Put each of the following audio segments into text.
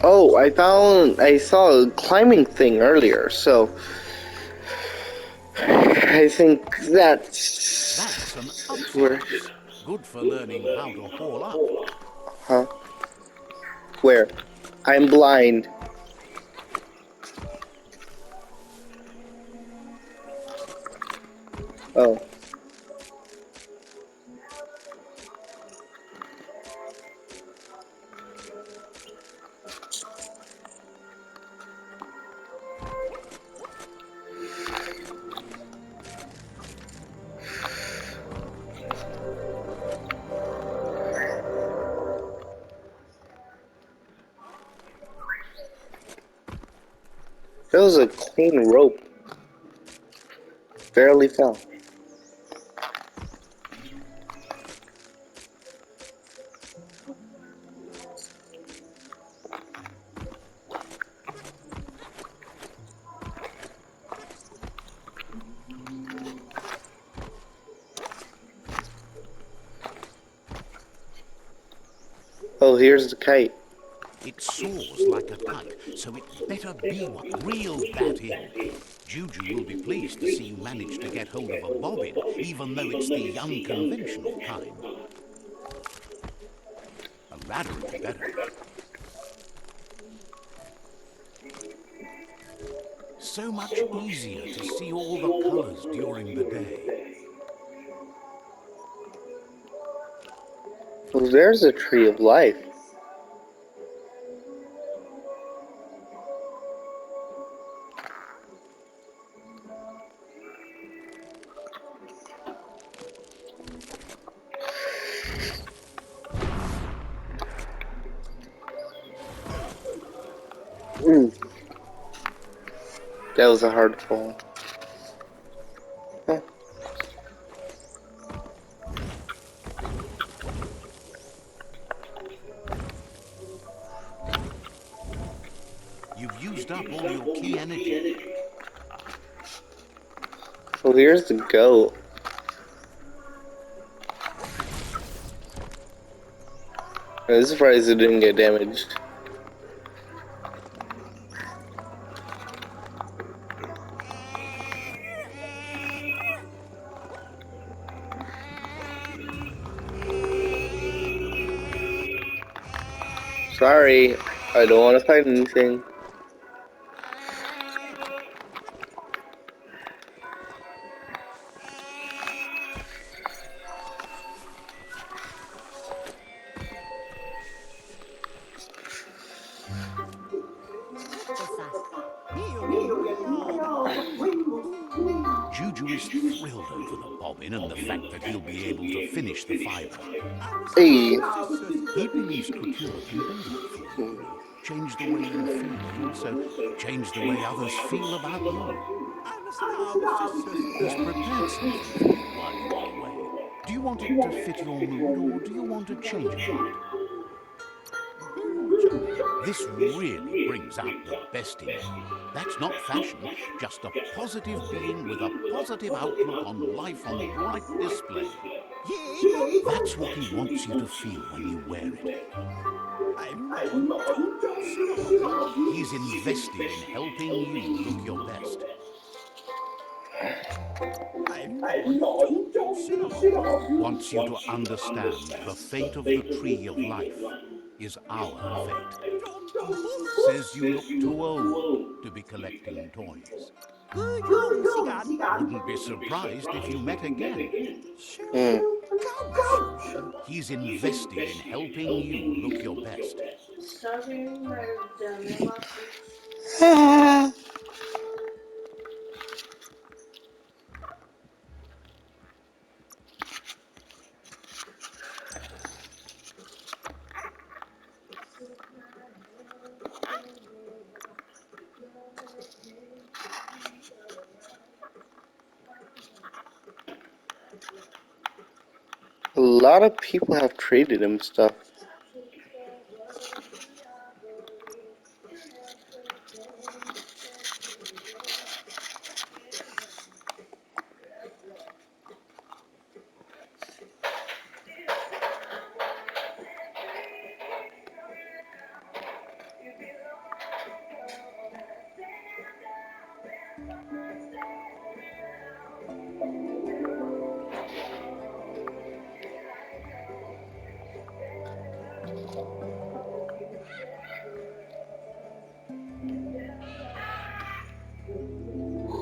Oh, I saw a climbing thing earlier, so I think That's an that's where. upstairs. Good for learning how to haul up. Huh? Where? I'm blind. Oh. It was a clean rope. Barely fell. Oh, here's the kite. It soars like a kite, so it better be what reels that in. Juju will be pleased to see you manage to get hold of a bobbin, even though it's the unconventional kind. A ladder would be better. So much easier to see all the colours during the day. Oh, there's a tree of life. Ooh, that was a hard fall. Huh. You've used up all your key energy. Oh, here's the goat. I'm surprised it didn't get damaged. Sorry, I don't want to fight anything. Juju is thrilled over the bobbin and the fact that he'll be able to finish the fibre. Hey. He believes Kukua can do that for you. Change the way you feel and also change the way others feel about you. He's prepared something for you while you are away. Do you want it to fit your mood or do you want to change it a bit? This really brings out the best in you. That's not fashion, just a positive being with a positive outlook on life on bright display. That's what he wants you to feel when you wear it. He's invested in helping you look your best. Wants you to understand the fate of the tree of life is our fate. Says you look too old to be collecting toys. Wouldn't be surprised if you met again. Hmm. He's invested in helping you look your best. A lot of people have traded him stuff.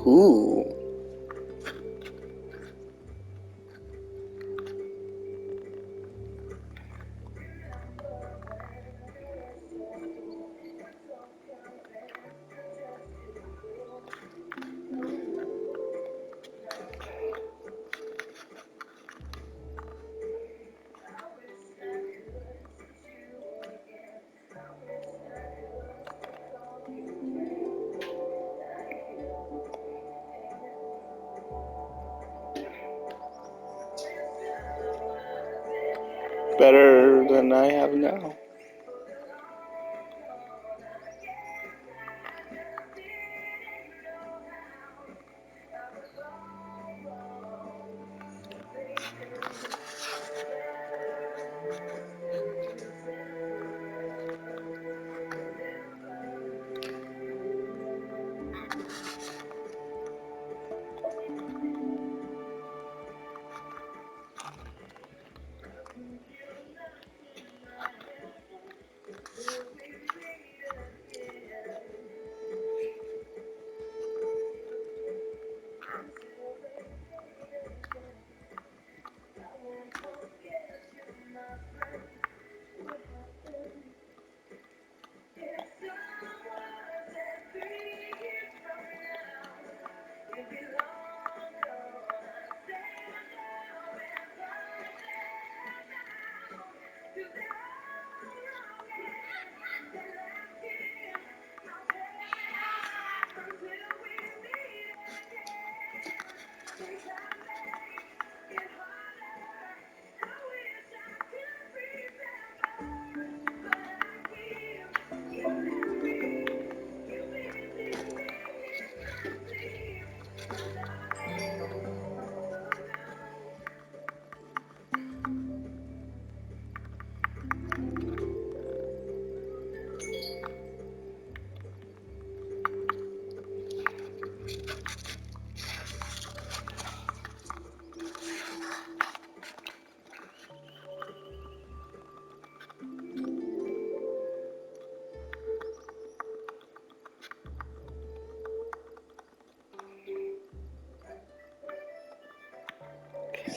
Ooh. Better than I have now.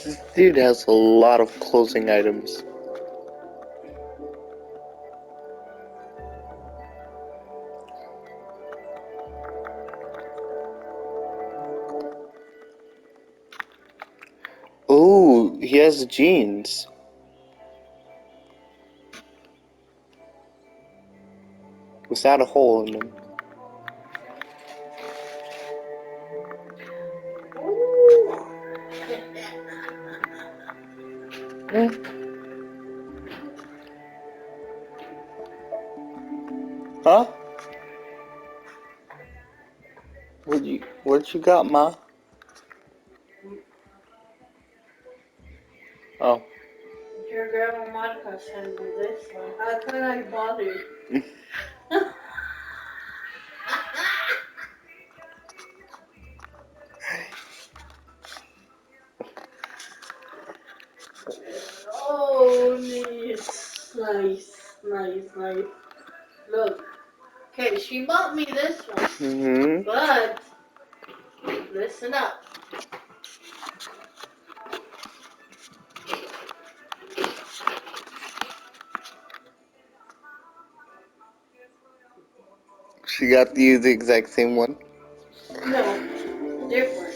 This dude has a lot of closing items. Oh, he has jeans. Without a hole in them. Huh? What you got, Ma? Oh. Your grandma Monica sent me this one. How could I bother? Oh, nice. Look, okay, she bought me this one, but listen up. She got you the exact same one. No, different.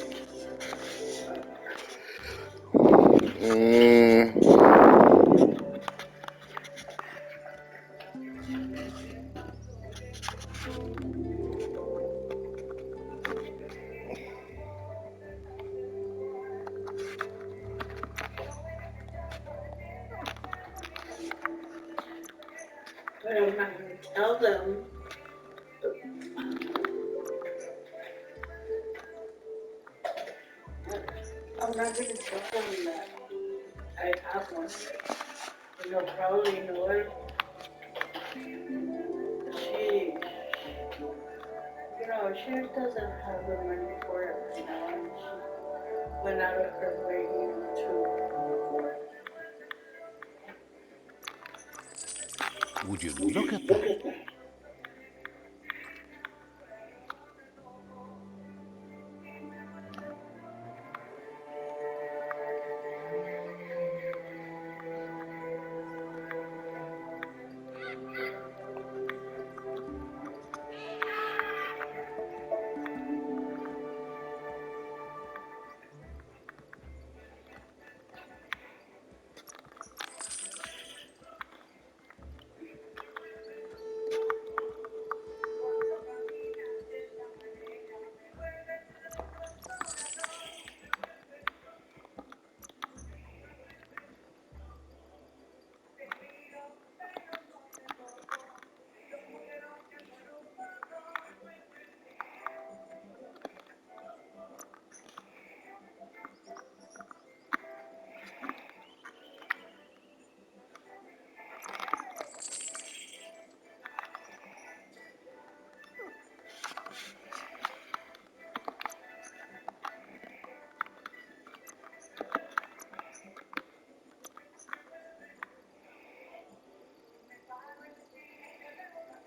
But I'm not gonna tell them. I'm not gonna tell them that I have one. They'll probably know it. She doesn't have the money for it right now, and she went out of her way to afford it. Would you look at that?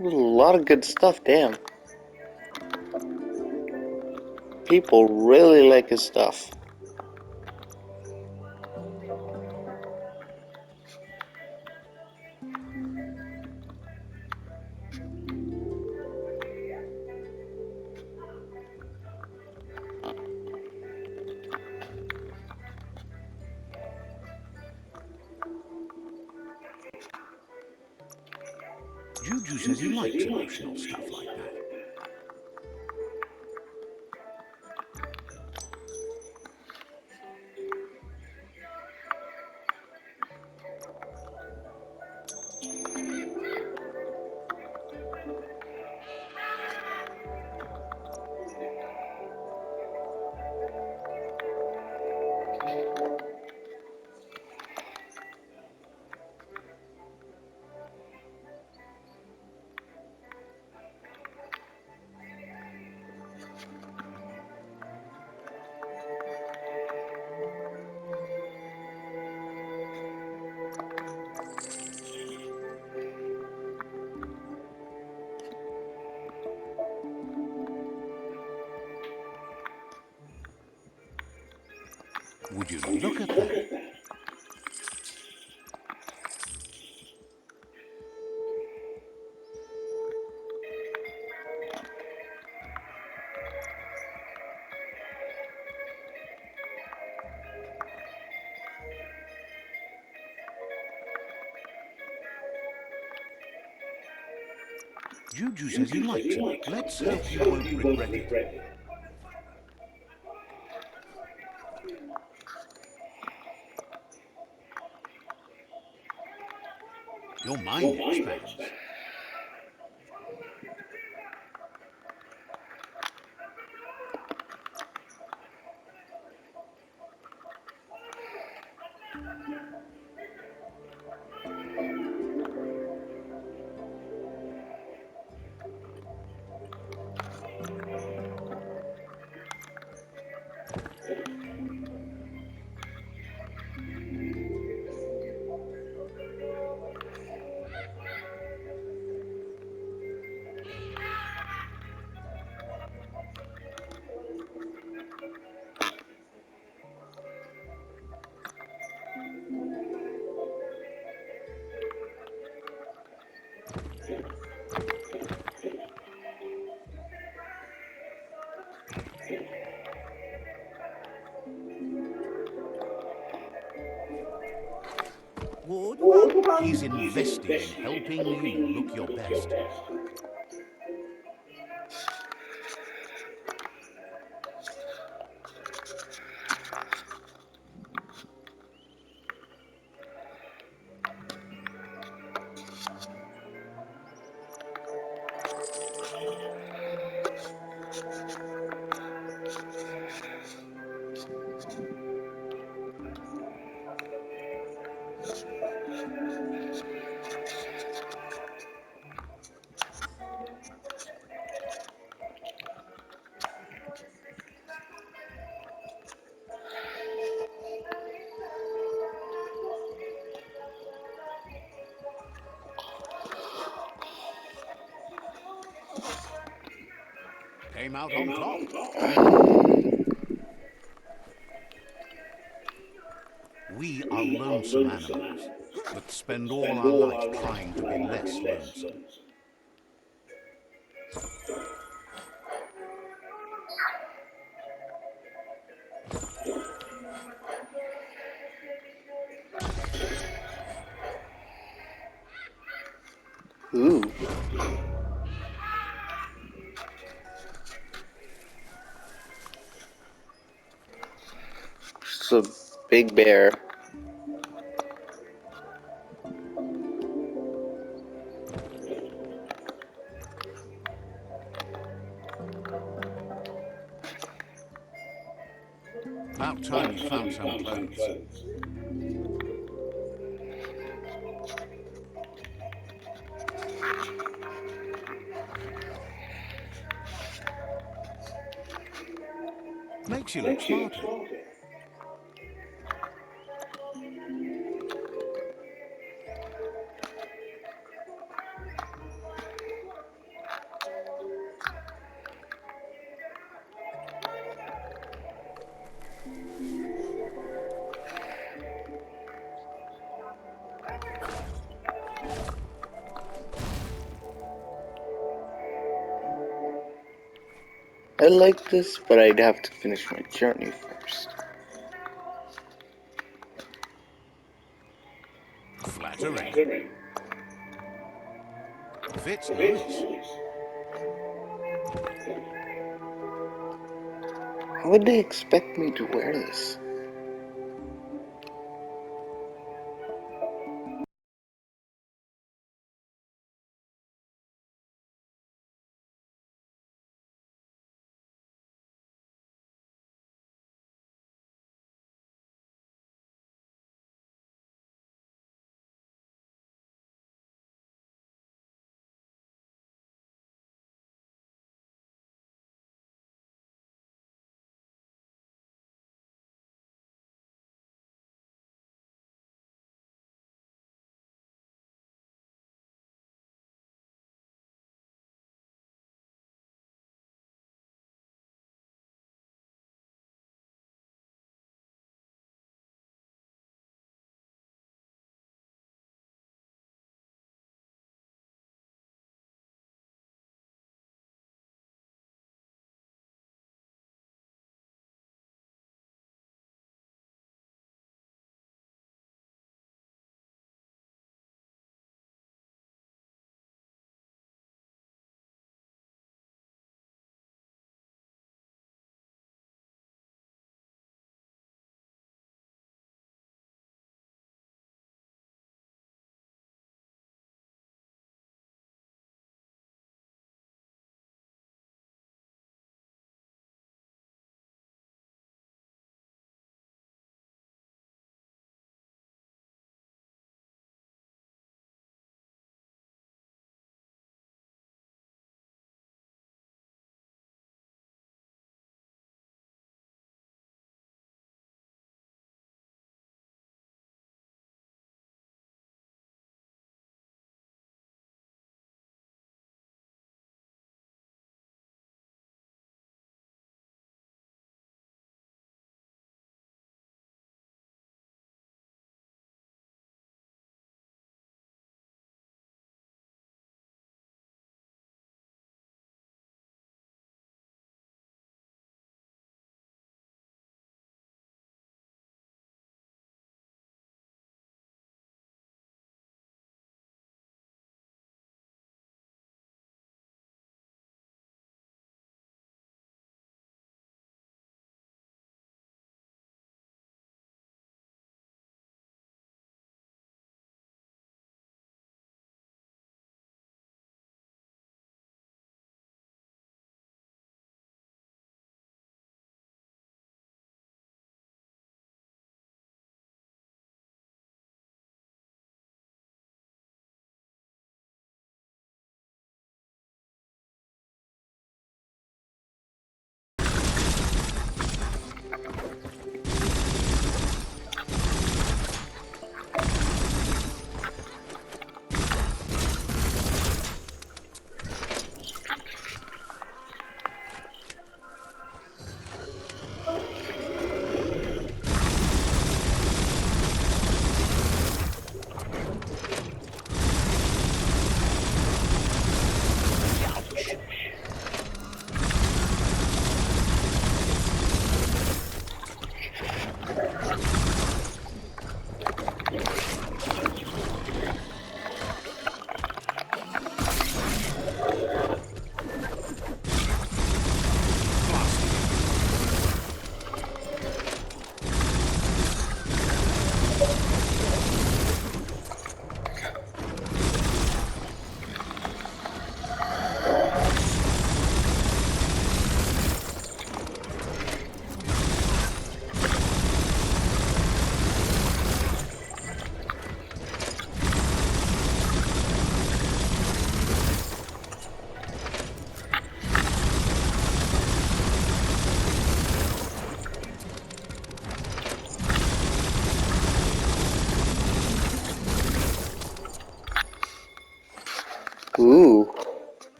A lot of good stuff, damn. People really like his stuff. Juju says he likes emotional stuff like that. Would you look at that? Juju says he likes it. Let's hope you won't regret it. Your mind expands. Wood, he's invested in helping you look your best. came out on top. We are lonesome animals that spend all our life trying to be less lonesome. Ooh. It's a big bear. About time you found some clothes. Makes you look smarter. I like this, but I'd have to finish my journey first. Flattering. Fits nice. How would they expect me to wear this?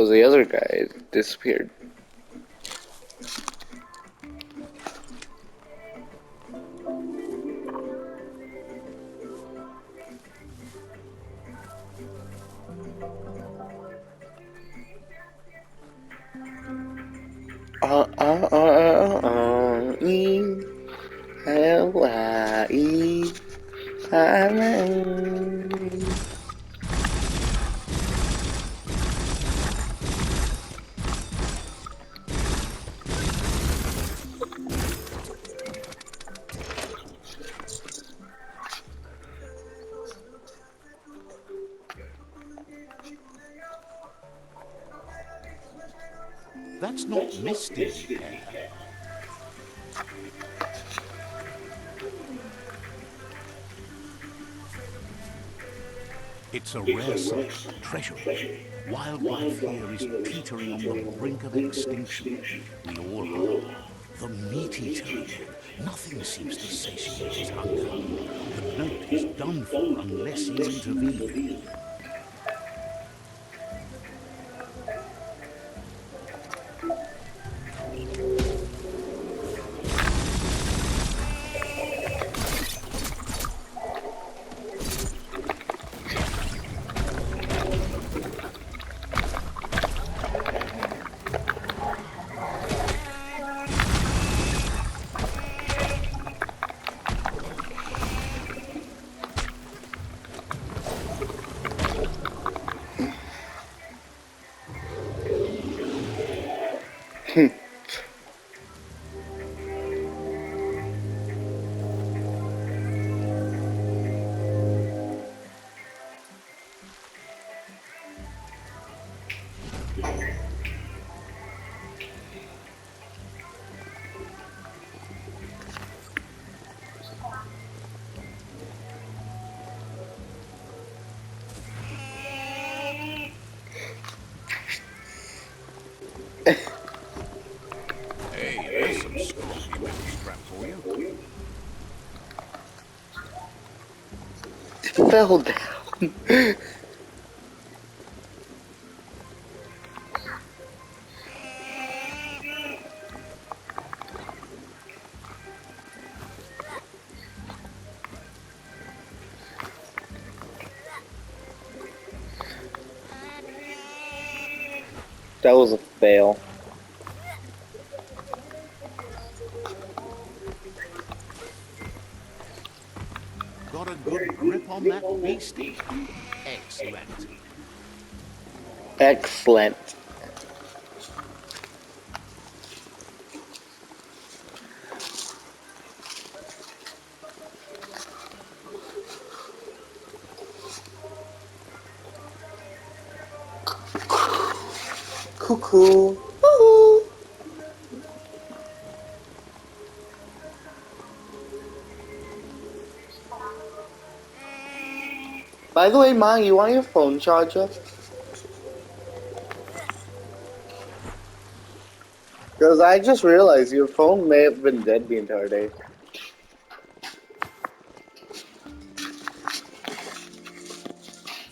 because the other guy disappeared. Hawaii, Hawaii. That's not misty repair. It's a rare site, treasure. Wildlife here is teetering on the brink of extinction. We all are. The meat eater again. Nothing seems to satiate his hunger. The note is done for unless you intervene. Hey, there's some scruffy metal scrap for you. It fell down. That was a fail. Got a good grip on that beastie? Excellent. Excellent. Cuckoo. Woo-hoo. By the way, Ma, you want your phone charger? Because I just realized your phone may have been dead the entire day.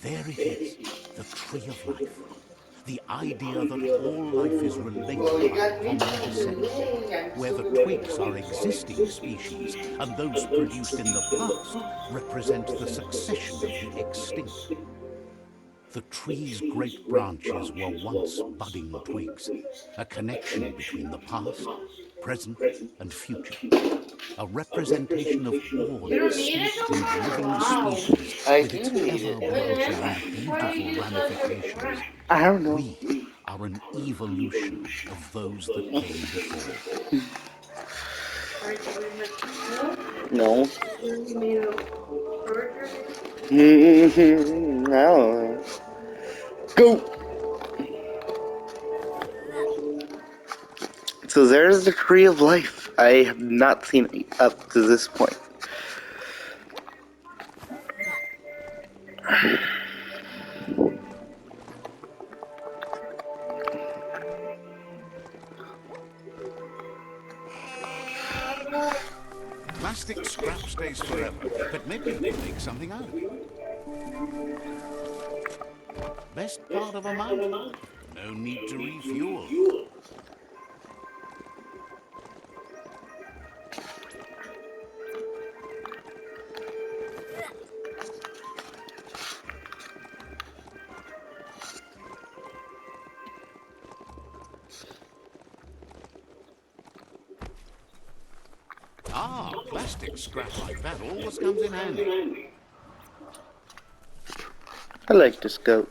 There it is, the tree of life. The idea that all life is related by common descent, where the twigs are existing species and those produced in the past represent the succession of the extinct. The tree's great branches were once budding twigs, a connection between the past, present, and future. A representation of all extinct and living species with its ever-branching and beautiful ramifications. I don't know. We are an evolution of those that came before. No. No. Go! So there's the tree of life. I have not seen it up to this point. Plastic scrap stays forever, but maybe you can make something out of it. Best part of a mountain? No No need to refuel. Ah, plastic scrap like that always comes in handy. I like this goat.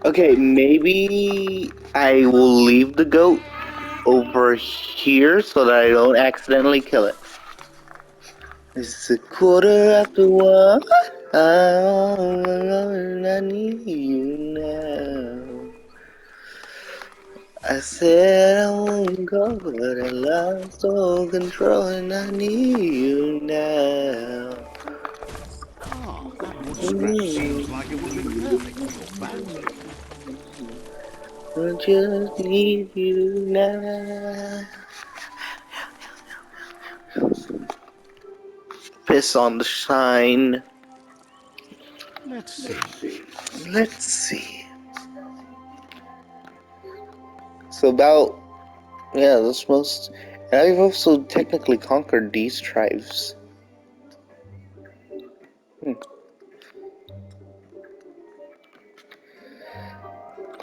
Okay, maybe I will leave the goat over here so that I don't accidentally kill it. It's a quarter after one. I need you now. I said I won't go, but I lost all control and I need you now. Ah, that wood scrap seems like it would be perfect for your bat. I just need you now. Piss on the shine. Let's see. Let's see. So about, yeah, this most. And I've also technically conquered these tribes.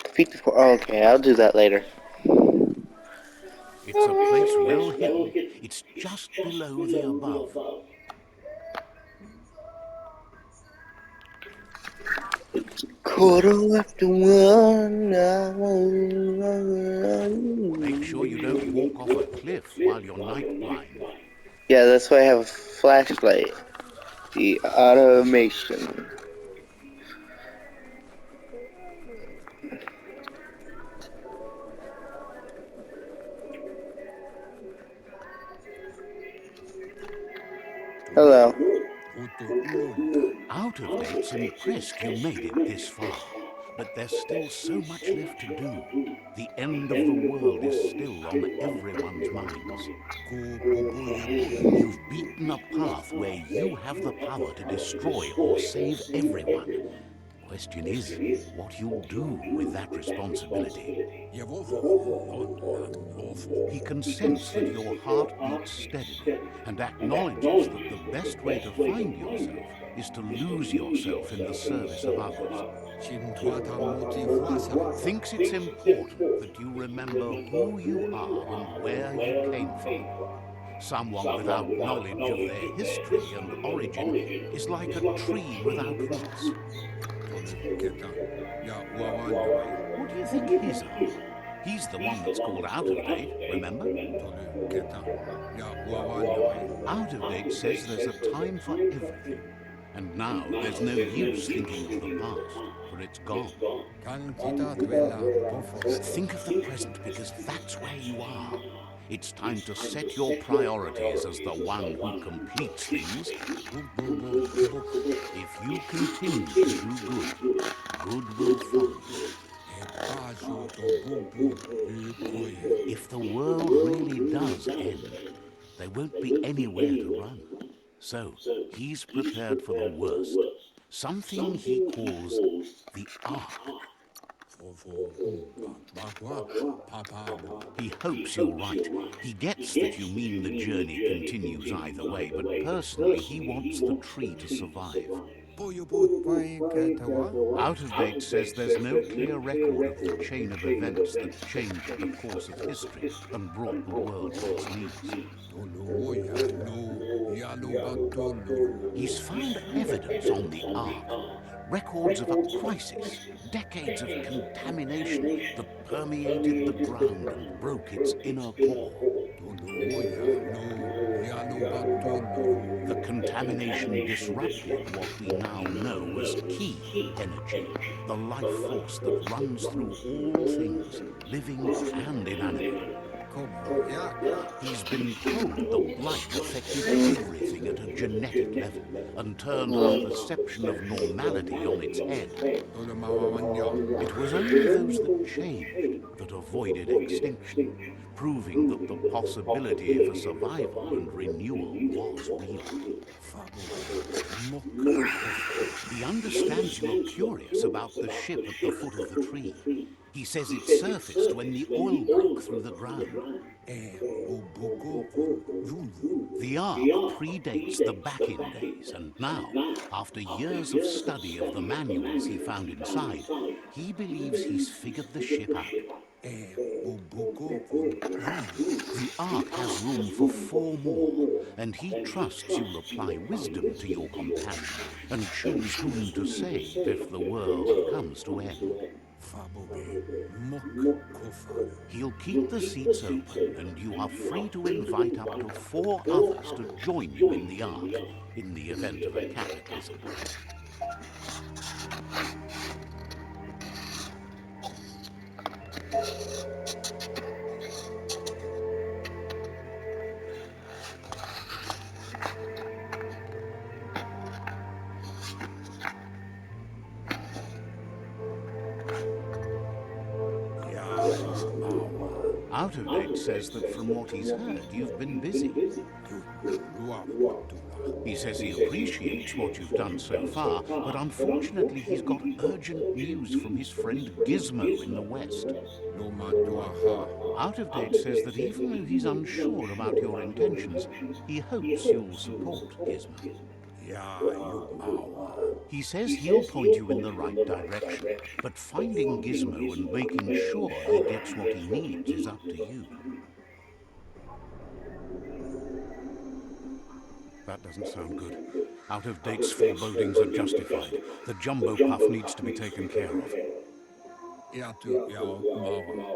Defeat the. Oh, okay, I'll do that later. It's a place well hidden. It's just below the above. Quarter after one. Make sure you don't walk off a cliff while you're night blind. Yeah, that's why I have a flashlight. The automation. Hello. Out of Date's impressed you made it this far, but there's still so much left to do. The end of the world is still on everyone's minds. You've beaten a path where you have the power to destroy or save everyone. Question is, what you'll do with that responsibility. He can sense that your heart beats steadily and acknowledges that the best way to find yourself is to lose yourself in the service of others. Thinks it's important that you remember who you are and where you came from. Someone without knowledge of their history and origin is like a tree without roots. What do you think his are? He's the one that's called Out of Date, remember? Out of Date says there's a time for everything. And now there's no use thinking of the past, for it's gone. Think of the present because that's where you are. It's time to set your priorities as the one who completes things. If you continue to do good, good will follow you. If the world really does end, there won't be anywhere to run. So he's prepared for the worst, something he calls the Ark. He hopes you're right. He gets that you mean the journey continues either way, but personally he wants the tree to survive. Out of Date says there's no clear record of the chain of events that changed the course of history and brought the world to its knees. He's found evidence on the Ark, records of a crisis, decades of contamination that permeated the ground and broke its inner core. The contamination disrupted what we now know as Ki energy, the life force that runs through all things, living and inanimate. He's been told the blight affected everything at a genetic level and turned our perception of normality on its head. It was only those that changed that avoided extinction, proving that the possibility for survival and renewal was real. He understands you're curious about the ship at the foot of the tree. He says it surfaced when the oil broke through the ground. The Ark predates the back-in days, and now, after years of study of the manuals he found inside, he believes he's figured the ship out. The Ark has room for 4 more, and he trusts you'll apply wisdom to your companion and choose whom to save if the world comes to end. He'll keep the seats open, and you are free to invite up to 4 others to join you in the Ark in the event of a cataclysm. Out of Date says that from what he's heard, you've been busy. He says he appreciates what you've done so far, but unfortunately he's got urgent news from his friend Gizmo in the West. Out of Date says that even though he's unsure about your intentions, he hopes you'll support Gizmo. He says he'll point you in the right direction, but finding Gizmo and making sure he gets what he needs is up to you. That doesn't sound good. Out of Date's forebodings are justified. The jumbo puff needs to be taken care of.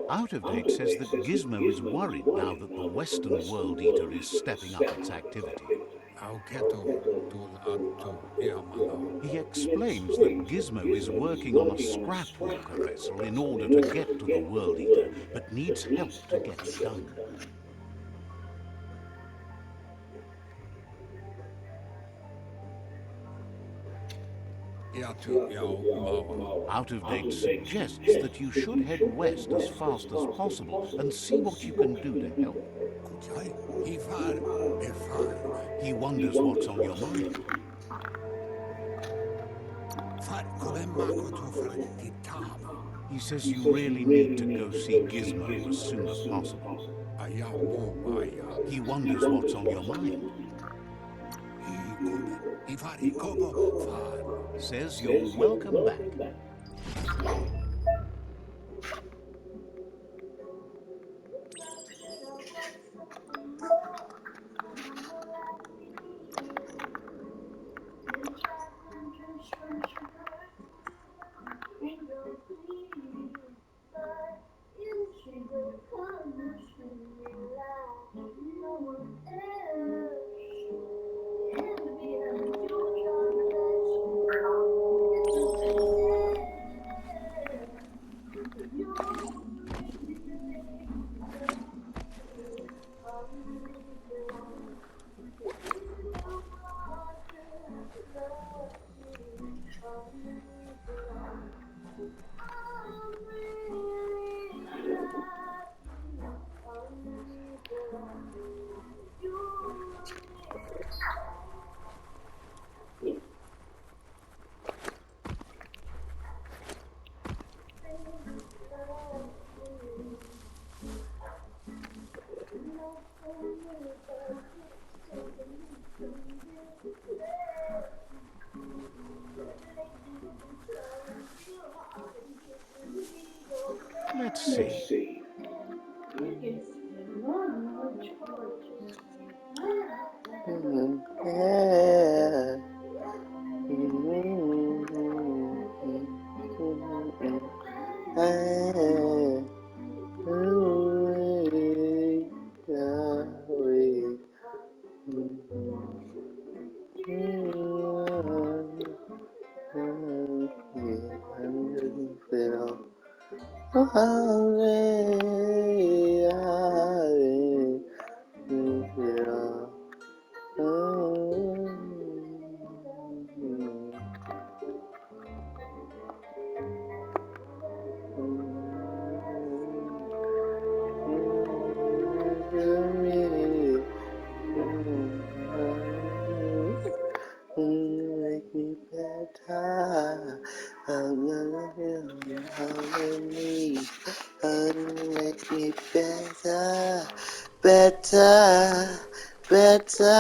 Out of Date says that Gizmo is worried now that the Western World Eater is stepping up its activity. He explains that Gizmo is working on a scrap walker vessel in order to get to the World Eater, but needs help to get it done. Out of Date suggests that you should head west as fast as possible and see what you can do to help. He wonders what's on your mind. He says you really need to go see Gizmo as soon as possible. He wonders what's on your mind. Says you're welcome back. Let's see. Make me better. I'm gonna me. Make me better, better, better.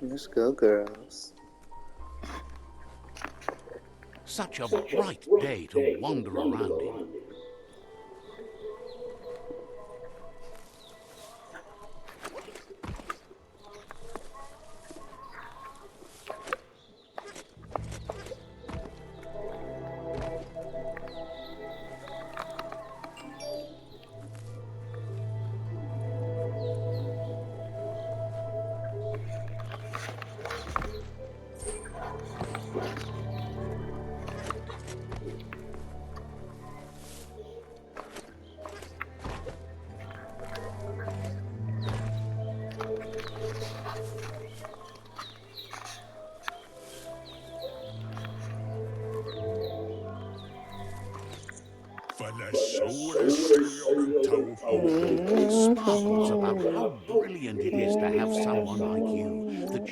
Let's go, girls. Such a bright day to wander around in. It sparkles about how brilliant it is to have someone like you that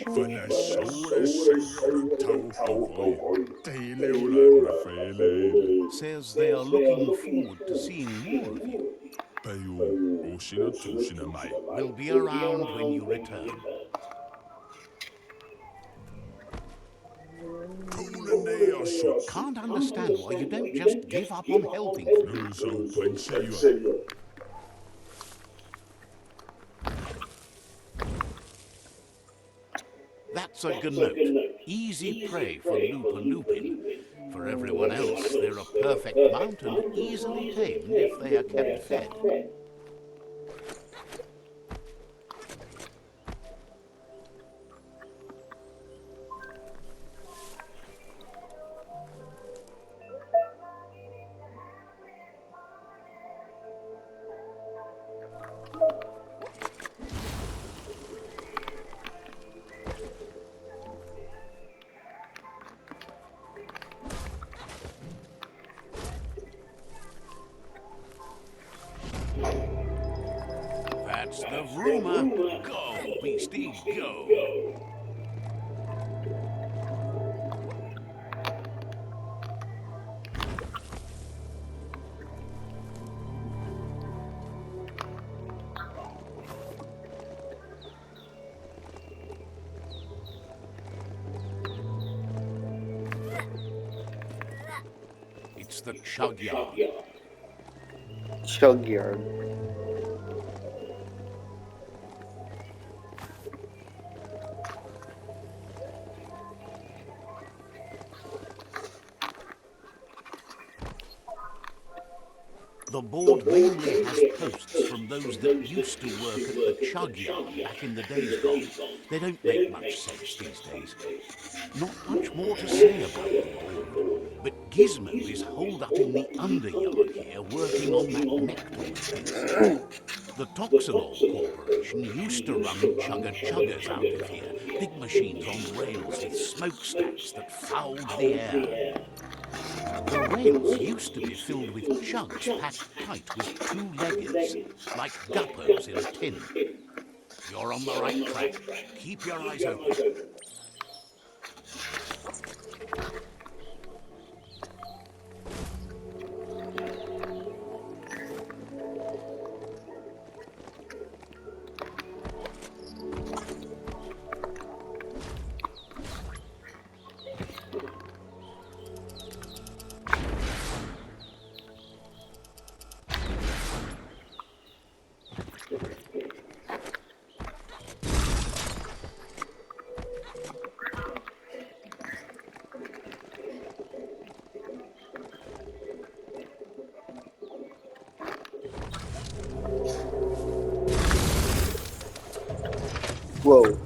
says they are looking forward to seeing more of you. Will be around when you return. Can't understand why you don't just give up on helping. That's a gnoat. Easy prey for Looper Lupin. For everyone else, they're a perfect mount and easily tamed if they are kept fed. That's the rumor. Go, beastie, go. It's the Chug Yard. Chug Yard. The board mainly has posts from those that used to work at the chug yard back in the days gone. They don't make much sense these days. Not much more to say about the board, but Gizmo is holed up in the underyard here working on that Nectar of his. The Toxanol Corporation used to run chugger-chuggers out of here, big machines on rails with smokestacks that fouled the air. The rails used to be filled with chugs packed tight with two-leggeds, like guppos in a tin. You're on the right track. Keep your eyes open. Whoa.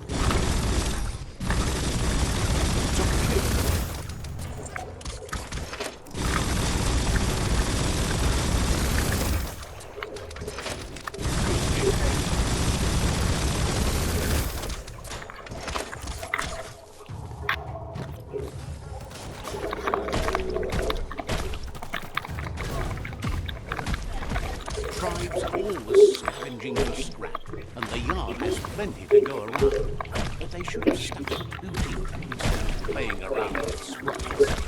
Tribes are always scavenging for scrap, and the yard has plenty to go around. But they should have stuck to 2 teeth instead of playing around with sprites.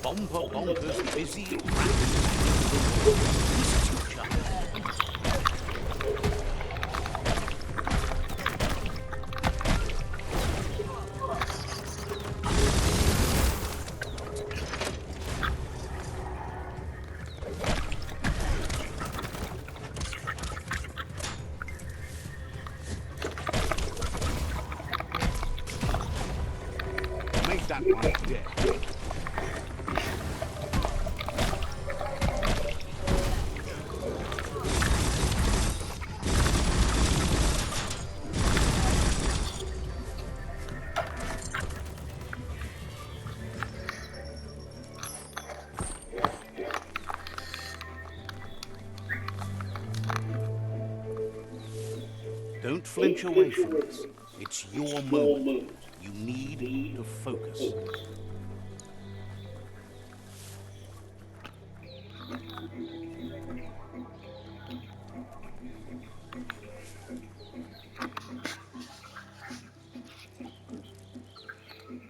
Bomper Bonker's busy Make that one dead. Don't flinch away from this. It's your moment. You need to focus.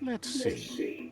Let's see.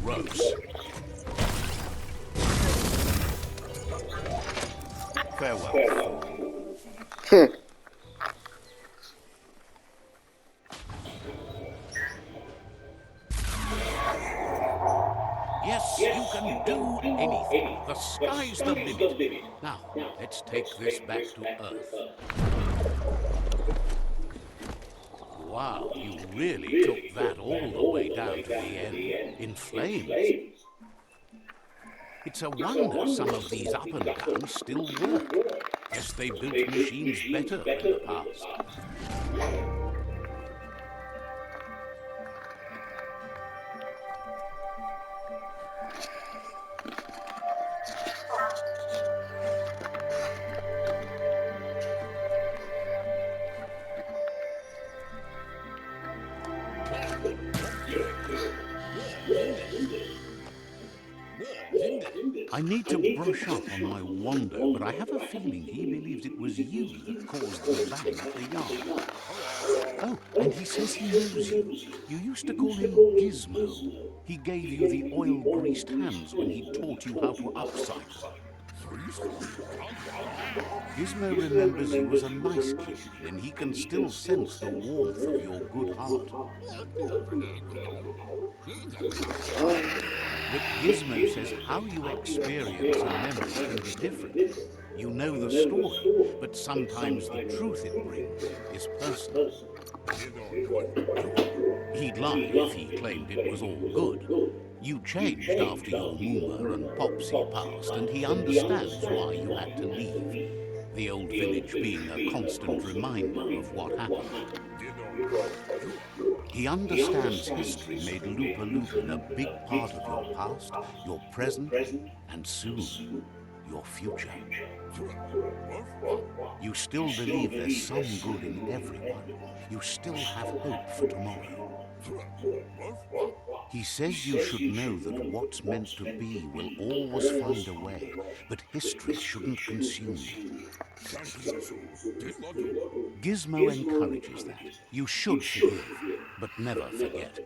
Gross. Farewell. Yes, you can do anything. The sky's the limit. Now, let's take this back to Earth. Wow, you really took that all the way down to the end, in flames. It's a wonder some of these up and downs still work. Guess they built machines better in the past. I need to brush up on my Wando, but I have a feeling he believes it was you that caused the bang at the yard. Oh, and he says he knows you. You used to call him Gizmo. He gave you the oil-greased hands when he taught you how to upcycle. Gizmo remembers you as a nice kid, and he can still sense the warmth of your good heart. But Gizmo says how you experience a memory can be different. You know the story, but sometimes the truth it brings is personal. He'd lie if he claimed it was all good. You changed after your Mooma and Popsy passed, and he understands why you had to leave. The old village being a constant reminder of what happened. He understands history made Lupa Lupin a big part of your past, your present, and soon, your future. You still believe there's some good in everyone. You still have hope for tomorrow. He says you should know that what's meant to be will always find a way, but history shouldn't consume you. Gizmo encourages that. You should forgive, but never forget.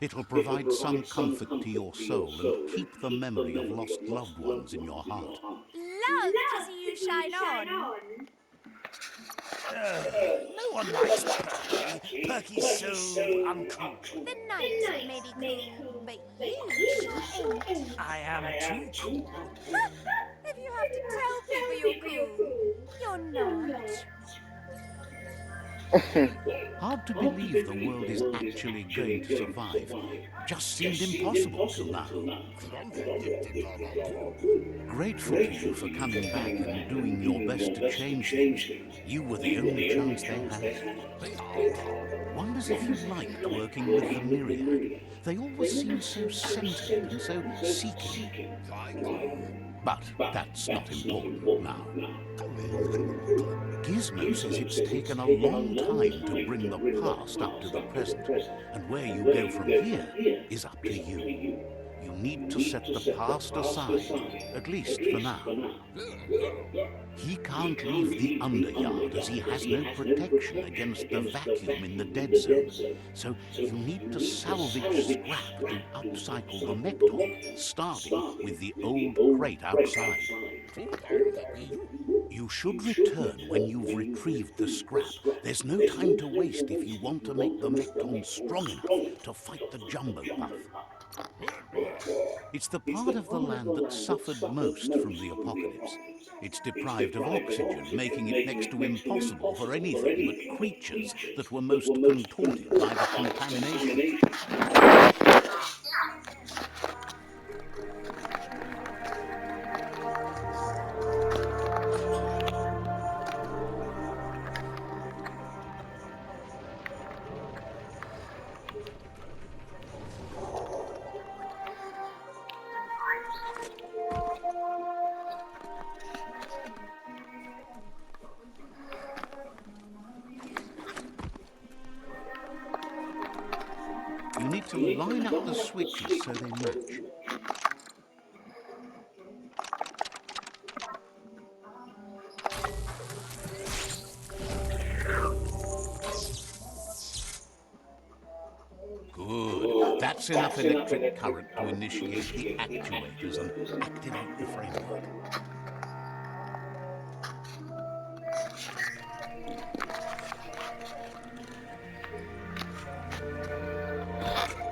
It'll provide some comfort to your soul and keep the memory of lost loved ones in your heart. Love to see you shine on. No one likes Perky. Perky's so uncool. The night may be cool, but you sure ain't. I am too cool. If you have to tell people you're cool, you're not. Hard to believe the world is actually going to survive. Just seemed impossible till now. Grateful to you for coming back and doing your best to change things. You were the only chance they had. Wonders if you liked working with the Myriad. They always seem so sentient and so seeking. But that's not important now. Gizmo says it's taken a long time to bring the past up to the present, and where you go from here is up to you. You need to set the past aside, at least for now. He can't leave the Underyard as he has no protection against the vacuum in the dead zone. So you need to salvage scrap to upcycle the Mekton, starting with the old crate outside. You should return when you've retrieved the scrap. There's no time to waste if you want to make the Mekton strong enough to fight the Jumbo Puff. It's the part of the land that suffered most from the apocalypse. It's deprived of oxygen, making it next to impossible for anything but creatures that were most contorted by the contamination. You need to line up the switches so they match. Good. That's enough electric current to initiate the actuators and activate the framework.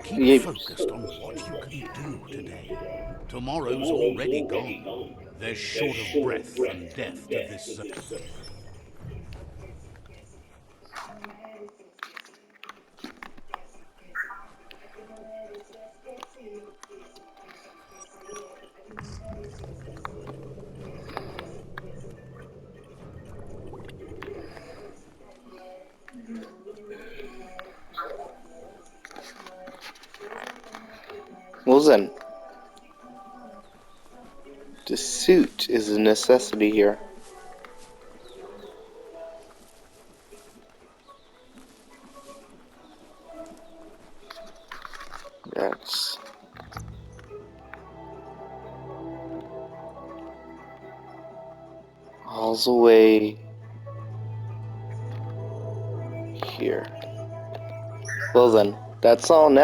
Keep focused on what you can do today. Tomorrow's already gone. There's short of breath and death to this. Well then, the suit is a necessity here. That's all the way here. Well then, that's all now.